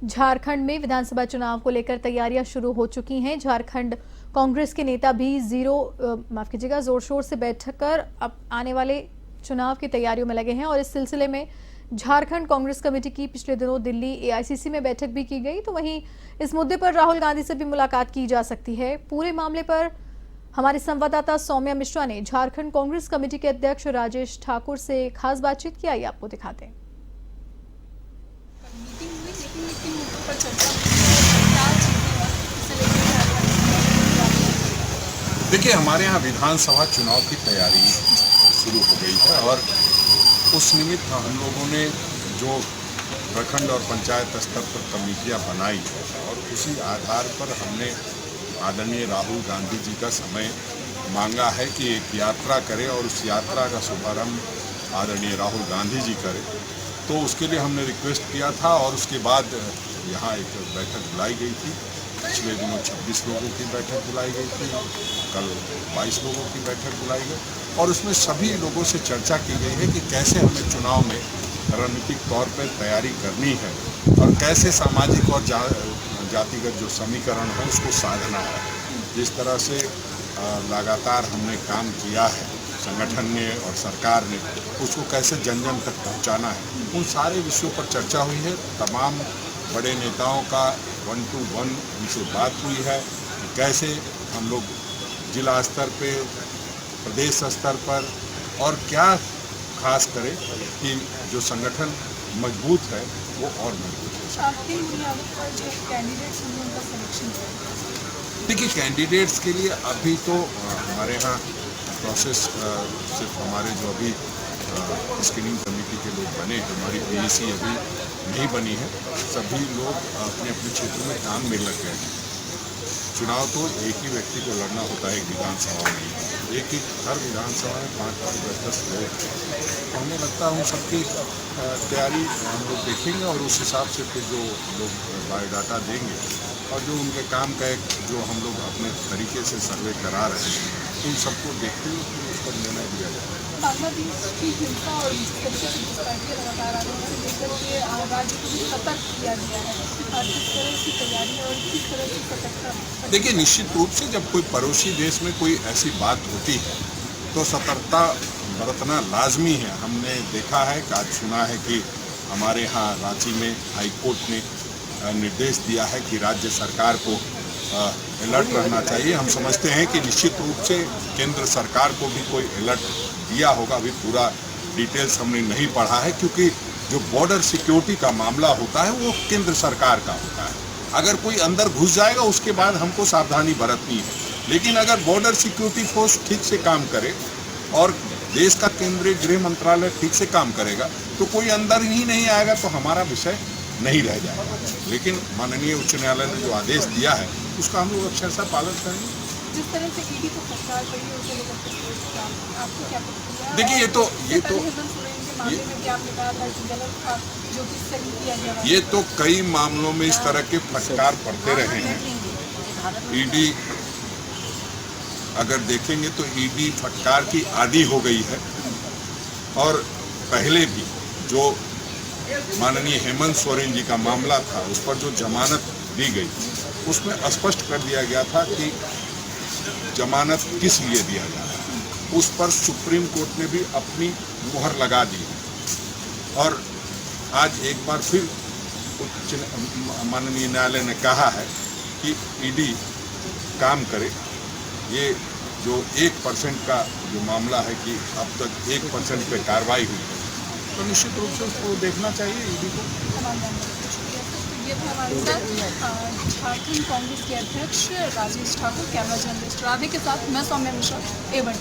झारखंड में विधानसभा चुनाव को लेकर तैयारियां शुरू हो चुकी हैं। झारखंड कांग्रेस के नेता भी जोर शोर से बैठक कर अब आने वाले चुनाव की तैयारियों में लगे हैं और इस सिलसिले में झारखंड कांग्रेस कमेटी की पिछले दिनों दिल्ली एआईसीसी में बैठक भी की गई। तो वहीं इस मुद्दे पर राहुल गांधी से भी मुलाकात की जा सकती है। पूरे मामले पर हमारे संवाददाता सौम्या मिश्रा ने झारखंड कांग्रेस कमेटी के अध्यक्ष राजेश ठाकुर से खास बातचीत की। आइए आपको दिखाते हैं। देखिए, हमारे यहाँ विधानसभा चुनाव की तैयारी शुरू हो गई है और उस निमित्त हम लोगों ने जो प्रखंड और पंचायत स्तर पर कमेटियाँ बनाई और उसी आधार पर हमने आदरणीय राहुल गांधी जी का समय मांगा है कि एक यात्रा करें और उस यात्रा का शुभारंभ आदरणीय राहुल गांधी जी करें। तो उसके लिए हमने रिक्वेस्ट किया था और उसके बाद यहाँ एक बैठक बुलाई गई थी। पिछले दिनों 26 लोगों की बैठक बुलाई गई थी, कल 22 लोगों की बैठक बुलाई गई और उसमें सभी लोगों से चर्चा की गई है कि कैसे हमें चुनाव में रणनीतिक तौर पर तैयारी करनी है और कैसे सामाजिक और जातिगत जो समीकरण है उसको साधना है। जिस तरह से लगातार हमने काम किया है संगठन ने और सरकार ने, उसको कैसे जन जन तक पहुंचाना है, उन सारे विषयों पर चर्चा हुई है। तमाम बड़े नेताओं का 1-to-1 उनसे बात हुई है कि कैसे हम लोग जिला स्तर पे, प्रदेश स्तर पर और क्या खास करें कि जो संगठन मजबूत है वो और मजबूत है। देखिए, कैंडिडेट्स के लिए अभी तो हमारे यहाँ प्रोसेस सिर्फ हमारे जो अभी स्क्रीनिंग कमेटी के लोग बने, हमारी पीएसी अभी नहीं बनी है। सभी लोग अपने अपने क्षेत्र में काम में लग गए हैं। चुनाव तो एक ही व्यक्ति को लड़ना होता है एक विधानसभा में, एक ही हर विधानसभा में 5-5, 10-10 लोग। तो हमें लगता है उन सबकी तैयारी हम लोग देखेंगे और उस हिसाब से फिर जो लोग बायोडाटा देंगे और जो उनके काम का एक जो हम लोग अपने तरीके से सर्वे करा रहे हैं, उन सबको देखते हुए फिर उस पर निर्णय दिया जाएगा। बांग्लादेश की हिंसा और जिस तरीके से घुसपैठियां लगातार आ रही है, लेकर के राज्य को भी सतर्क किया गया है। किस तरह की तैयारी और किस तरह की सतर्कता? देखिए, निश्चित रूप से जब कोई पड़ोसी देश में कोई ऐसी बात होती है तो सतर्कता बरतना लाजमी है। हमने देखा है कि आज सुना है कि हमारे यहाँ रांची में हाई कोर्ट ने निर्देश दिया है कि राज्य सरकार को अलर्ट रहना चाहिए। हम समझते हैं कि निश्चित रूप से केंद्र सरकार को भी कोई अलर्ट दिया होगा। अभी पूरा डिटेल्स हमने नहीं पढ़ा है क्योंकि जो बॉर्डर सिक्योरिटी का मामला होता है वो केंद्र सरकार का होता है। अगर कोई अंदर घुस जाएगा उसके बाद हमको सावधानी बरतनी है, लेकिन अगर बॉर्डर सिक्योरिटी फोर्स ठीक से काम करे और देश का केंद्रीय गृह मंत्रालय ठीक से काम करेगा तो कोई अंदर ही नहीं आएगा, तो हमारा विषय नहीं रह जाएगा। लेकिन माननीय उच्च न्यायालय ने जो आदेश दिया है उसका हम लोग अक्षरशः पालन करेंगे। जिस तरह से ईडी को फटकार पड़ी है उसे लेकर आपको क्या प्रतिक्रिया है? देखिए, ये तो कई मामलों में इस तरह के फटकार पड़ते रहे हैं। ईडी अगर देखेंगे तो ईडी फटकार की आदी हो गई है और पहले भी जो माननीय हेमंत सोरेन जी का मामला था उस पर जो जमानत दी गई उसमें स्पष्ट कर दिया गया था कि जमानत किस लिए दिया जा रहा है। उस पर सुप्रीम कोर्ट ने भी अपनी मुहर लगा दी और आज एक बार फिर माननीय न्यायालय ने कहा है कि ईडी काम करे। ये जो 1% का जो मामला है कि अब तक 1% पे कार्रवाई हुई है, तो निश्चित रूप से उसको देखना चाहिए ईडी को। ये था हमारे साथ झारखंड कांग्रेस के अध्यक्ष राजेश ठाकुर। कैमरा जर्नलिस्ट राधे के साथ मैं सौम्या मिश्रा, A1।